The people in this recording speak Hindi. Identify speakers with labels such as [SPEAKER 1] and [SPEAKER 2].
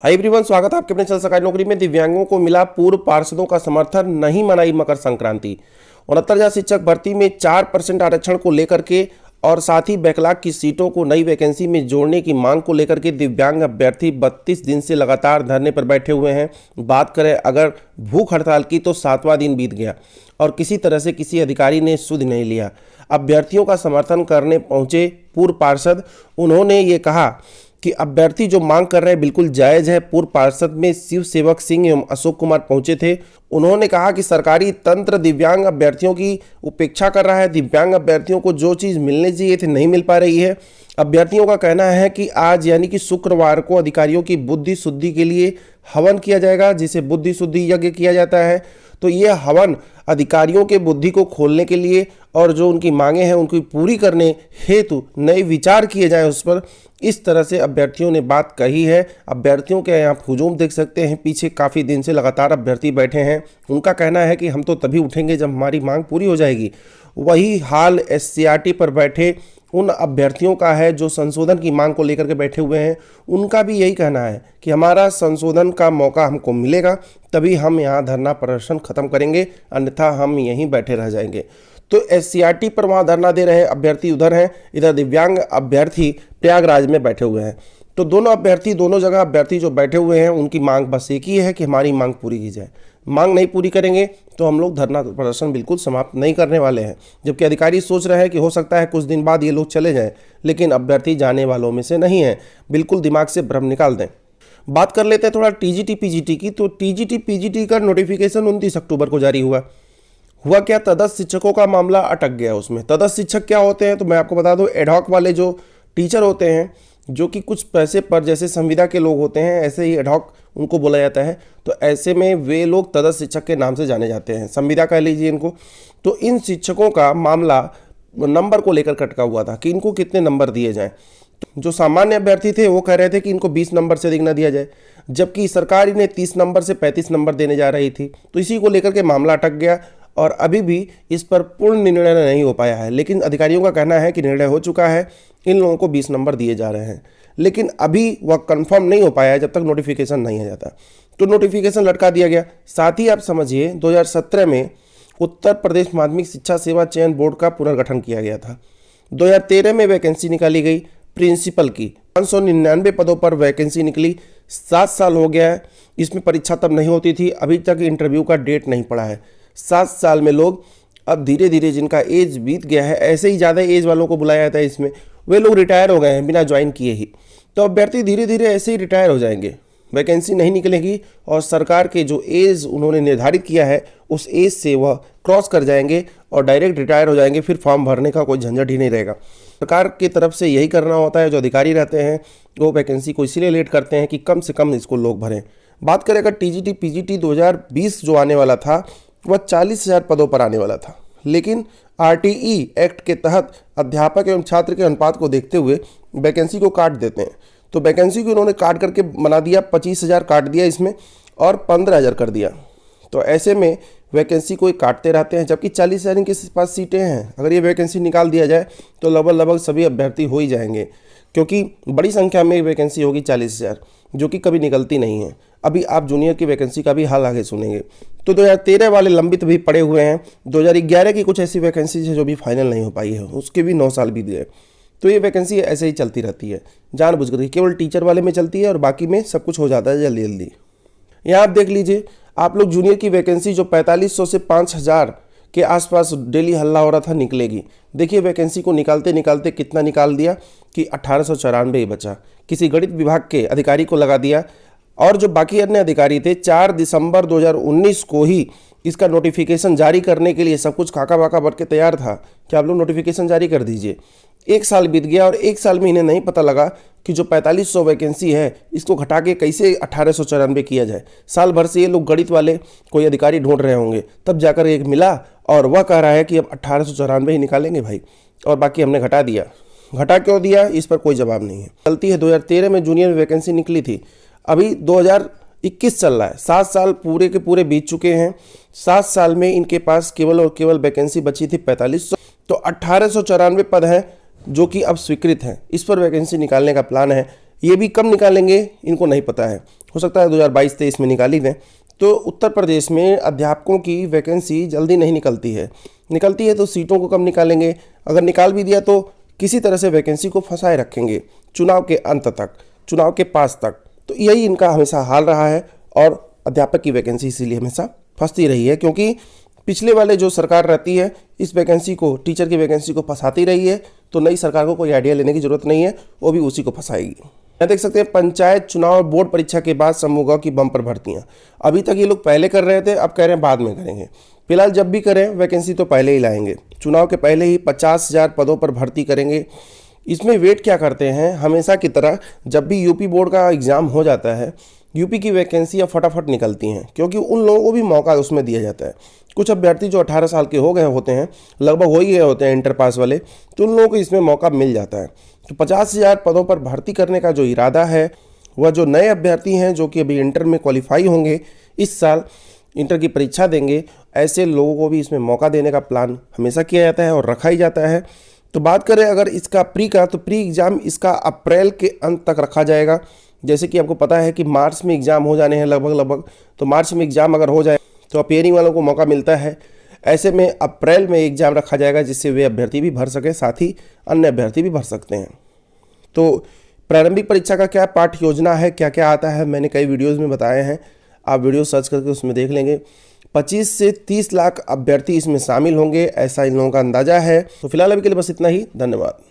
[SPEAKER 1] हाय एवरीवन, स्वागत है आपके अपने चल सरकारी नौकरी में। दिव्यांगों को मिला पूर्व पार्षदों का समर्थन, नहीं मनाई मकर संक्रांति। 69,000 शिक्षक भर्ती में 4% आरक्षण को लेकर के और साथ ही बैकलॉग की सीटों को नई वैकेंसी में जोड़ने की मांग को लेकर के दिव्यांग अभ्यर्थी 32 दिन से लगातार धरने पर बैठे हुए हैं। बात करें अगर भूख हड़ताल की तो 7वां दिन बीत गया और किसी तरह से किसी अधिकारी ने सुध नहीं लिया। अभ्यर्थियों का समर्थन करने पहुंचे पूर्व पार्षद, उन्होंने ये कहा कि अभ्यर्थी जो मांग कर रहे हैं बिल्कुल जायज़ है। पूर्व पार्षद में शिव सेवक सिंह एवं अशोक कुमार पहुंचे थे। उन्होंने कहा कि सरकारी तंत्र दिव्यांग अभ्यर्थियों की उपेक्षा कर रहा है। दिव्यांग अभ्यर्थियों को जो चीज़ मिलनी चाहिए थी नहीं मिल पा रही है। अभ्यर्थियों का कहना है कि आज यानी कि शुक्रवार को अधिकारियों की बुद्धि शुद्धि के लिए हवन किया जाएगा, जिसे बुद्धि शुद्धि यज्ञ किया जाता है। तो ये हवन अधिकारियों के बुद्धि को खोलने के लिए और जो उनकी मांगे हैं उनकी पूरी करने हेतु नए विचार किए जाएं उस पर, इस तरह से अभ्यर्थियों ने बात कही है। अभ्यर्थियों के यहाँ हुजूम देख सकते हैं, पीछे काफ़ी दिन से लगातार अभ्यर्थी बैठे हैं। उनका कहना है कि हम तो तभी उठेंगे जब हमारी मांग पूरी हो जाएगी। वही हाल SCRT पर बैठे उन अभ्यर्थियों का है जो संशोधन की मांग को लेकर के बैठे हुए हैं। उनका भी यही कहना है कि हमारा संशोधन का मौका हमको मिलेगा तभी हम यहाँ धरना प्रदर्शन खत्म करेंगे, अन्यथा हम यहीं बैठे रह जाएंगे। तो SCRT पर वहाँ धरना दे रहे अभ्यर्थी उधर हैं, इधर दिव्यांग अभ्यर्थी प्रयागराज में बैठे हुए हैं। तो दोनों अभ्यर्थी, दोनों जगह अभ्यर्थी जो बैठे हुए हैं उनकी मांग बस एक ही है कि हमारी मांग पूरी की जाए। मांग नहीं पूरी करेंगे तो हम लोग धरना प्रदर्शन बिल्कुल समाप्त नहीं करने वाले हैं। जबकि अधिकारी सोच रहे हैं कि हो सकता है कुछ दिन बाद ये लोग चले जाएं, लेकिन अभ्यर्थी जाने वालों में से नहीं है। बिल्कुल दिमाग से भ्रम निकाल दें। बात कर लेते हैं थोड़ा TGT PGT की। तो TGT PGT का नोटिफिकेशन 29 अक्टूबर को जारी हुआ क्या तदस्थ शिक्षकों का मामला अटक गया उसमें। तदस्थ शिक्षक क्या होते हैं तो मैं आपको बता दूं, एडहॉक वाले जो टीचर होते हैं जो कि कुछ पैसे पर, जैसे संविदा के लोग होते हैं ऐसे ही एडहॉक उनको बोला जाता है। तो ऐसे में वे लोग तदस्थ शिक्षक के नाम से जाने जाते हैं, संविदा कह लीजिए इनको। तो इन शिक्षकों का मामला नंबर को लेकर कटका हुआ था कि इनको कितने नंबर दिए जाएं। जो सामान्य अभ्यर्थी थे वो कह रहे थे कि इनको 20 नंबर से अधिक न दिया जाए, जबकि सरकार इन्हें 30 नंबर से 35 नंबर देने जा रही थी। तो इसी को लेकर के मामला अटक गया और अभी भी इस पर पूर्ण निर्णय नहीं हो पाया है। लेकिन अधिकारियों का कहना है कि निर्णय हो चुका है, इन लोगों को 20 नंबर दिए जा रहे हैं। लेकिन अभी वह कंफर्म नहीं हो पाया है जब तक नोटिफिकेशन नहीं आ जाता। तो नोटिफिकेशन लटका दिया गया। साथ ही आप समझिए 2017 में उत्तर प्रदेश माध्यमिक शिक्षा सेवा चयन बोर्ड का पुनर्गठन किया गया था। 2013 में वैकेंसी निकाली गई प्रिंसिपल की, 599 पदों पर वैकेंसी निकली। 7 साल हो गया है, इसमें परीक्षा तब नहीं होती थी, अभी तक इंटरव्यू का डेट नहीं पड़ा है। 7 साल में लोग अब धीरे धीरे, जिनका एज बीत गया है, ऐसे ही ज़्यादा एज वालों को बुलाया जाता है इसमें, वे लोग रिटायर हो गए हैं बिना ज्वाइन किए ही। तो अभ्यर्थी धीरे धीरे ऐसे ही रिटायर हो जाएंगे, वैकेंसी नहीं निकलेगी और सरकार के जो एज उन्होंने निर्धारित किया है उस एज से वह क्रॉस कर जाएंगे और डायरेक्ट रिटायर हो जाएंगे। फिर फॉर्म भरने का कोई झंझट ही नहीं रहेगा। सरकार की तरफ से यही करना होता है। जो अधिकारी रहते हैं वो वैकेंसी को इसीलिए लेट करते हैं कि कम से कम इसको लोग भरें। बात करें अगर TGT PGT 2020 जो आने वाला था वह 40,000 पदों पर आने वाला था, लेकिन RTE एक्ट के तहत अध्यापक एवं छात्र के अनुपात को देखते हुए वैकेंसी को काट देते हैं। तो वैकेंसी को उन्होंने काट करके बना दिया, 25,000 काट दिया इसमें और 15,000 कर दिया। तो ऐसे में वैकेंसी को काटते रहते हैं, जबकि 40,000 इनके पास सीटें हैं। अगर ये वैकेंसी निकाल दिया जाए तो लगभग सभी अभ्यर्थी हो ही जाएंगे, क्योंकि बड़ी संख्या में वैकेंसी होगी 40,000, जो कि कभी निकलती नहीं है। अभी आप जूनियर की वैकेंसी का भी हाल आगे सुनेंगे। तो 2013 वाले लंबित भी पड़े हुए हैं। 2011 की कुछ ऐसी वैकेंसी है जो भी फाइनल नहीं हो पाई है, उसके भी 9 साल बीत गए। तो ये वैकेंसी ऐसे ही चलती रहती है, जानबूझकर केवल टीचर वाले में चलती है और बाकी में सब कुछ हो जाता है जल्दी जल्दी। यहाँ आप देख लीजिए, आप लोग जूनियर की वैकेंसी जो 4500 से 5000 के आसपास डेली हल्ला हो रहा था निकलेगी, देखिए वैकेंसी को निकालते निकालते कितना निकाल दिया कि 1894 ही बचा। किसी गणित विभाग के अधिकारी को लगा दिया और जो बाकी अन्य अधिकारी थे 4 दिसंबर 2019 को ही इसका नोटिफिकेशन जारी करने के लिए सब कुछ खाका वाका भर के तैयार था कि आप लोग नोटिफिकेशन जारी कर दीजिए। 1 साल बीत गया और 1 साल में इन्हें नहीं पता लगा कि जो 4500 वैकेंसी है इसको घटा के कैसे 1894 किया जाए। साल भर से ये लोग गणित वाले कोई अधिकारी ढूंढ रहे होंगे, तब जाकर एक मिला और वह कह रहा है कि अब 1894 ही निकालेंगे भाई, और बाकी हमने घटा दिया। घटा क्यों दिया इस पर कोई जवाब नहीं है। गलती है, 2013 में जूनियर में वैकेंसी निकली थी, अभी 2021 चल रहा है, 7 साल पूरे के पूरे बीत चुके हैं। 7 साल में इनके पास केवल और केवल वैकेंसी बची थी 4500। तो 1894 पद हैं जो कि अब स्वीकृत हैं, इस पर वैकेंसी निकालने का प्लान है। ये भी कब निकालेंगे इनको नहीं पता है, हो सकता है 2022-23 में निकाली दें। तो उत्तर प्रदेश में अध्यापकों की वैकेंसी जल्दी नहीं निकलती है तो सीटों को कब निकालेंगे, अगर निकाल भी दिया तो किसी तरह से वैकेंसी को फंसाए रखेंगे चुनाव के अंत तक, चुनाव के पास तक। तो यही इनका हमेशा हाल रहा है और अध्यापक की वैकेंसी इसीलिए हमेशा फंसती रही है, क्योंकि पिछले वाले जो सरकार रहती है इस वैकेंसी को, टीचर की वैकेंसी को फंसाती रही है। तो नई सरकार को कोई आइडिया लेने की जरूरत नहीं है, वो भी उसी को फंसाएगी। यहाँ देख सकते हैं पंचायत चुनाव और बोर्ड परीक्षा के बाद समूह ग की बम्पर भर्तियां। अभी तक ये लोग पहले कर रहे थे, अब कह रहे हैं बाद में करेंगे। फिलहाल जब भी करें वैकेंसी तो पहले ही लाएंगे, चुनाव के पहले ही 50,000 पदों पर भर्ती करेंगे। इसमें वेट क्या करते हैं, हमेशा की तरह जब भी यूपी बोर्ड का एग्ज़ाम हो जाता है यूपी की वैकेंसियाँ फटाफट निकलती हैं, क्योंकि उन लोगों को भी मौका उसमें दिया जाता है। कुछ अभ्यर्थी जो 18 साल के हो गए होते हैं, लगभग हो ही गए होते हैं इंटर पास वाले, तो उन लोगों को इसमें मौका मिल जाता है। तो 50,000 पदों पर भर्ती करने का जो इरादा है, वह जो नए अभ्यर्थी हैं जो कि अभी इंटर में क्वालिफाई होंगे, इस साल इंटर की परीक्षा देंगे, ऐसे लोगों को भी इसमें मौका देने का प्लान हमेशा किया जाता है और रखा ही जाता है। तो बात करें अगर इसका प्री का, तो प्री एग्ज़ाम इसका अप्रैल के अंत तक रखा जाएगा। जैसे कि आपको पता है कि मार्च में एग्ज़ाम हो जाने हैं लगभग, तो मार्च में एग्ज़ाम अगर हो जाए तो अपियरिंग वालों को मौका मिलता है। ऐसे में अप्रैल में एग्ज़ाम रखा जाएगा जिससे वे अभ्यर्थी भी भर सकें, साथ ही अन्य अभ्यर्थी भी भर सकते हैं। तो प्रारंभिक परीक्षा का क्या पाठ योजना है, क्या क्या आता है, मैंने कई वीडियोज़ में बताए हैं, आप वीडियो सर्च करके उसमें देख लेंगे। 25 से 30 लाख अभ्यर्थी इसमें शामिल होंगे, ऐसा इन लोगों का अंदाजा है। तो फिलहाल अभी के लिए बस इतना ही, धन्यवाद।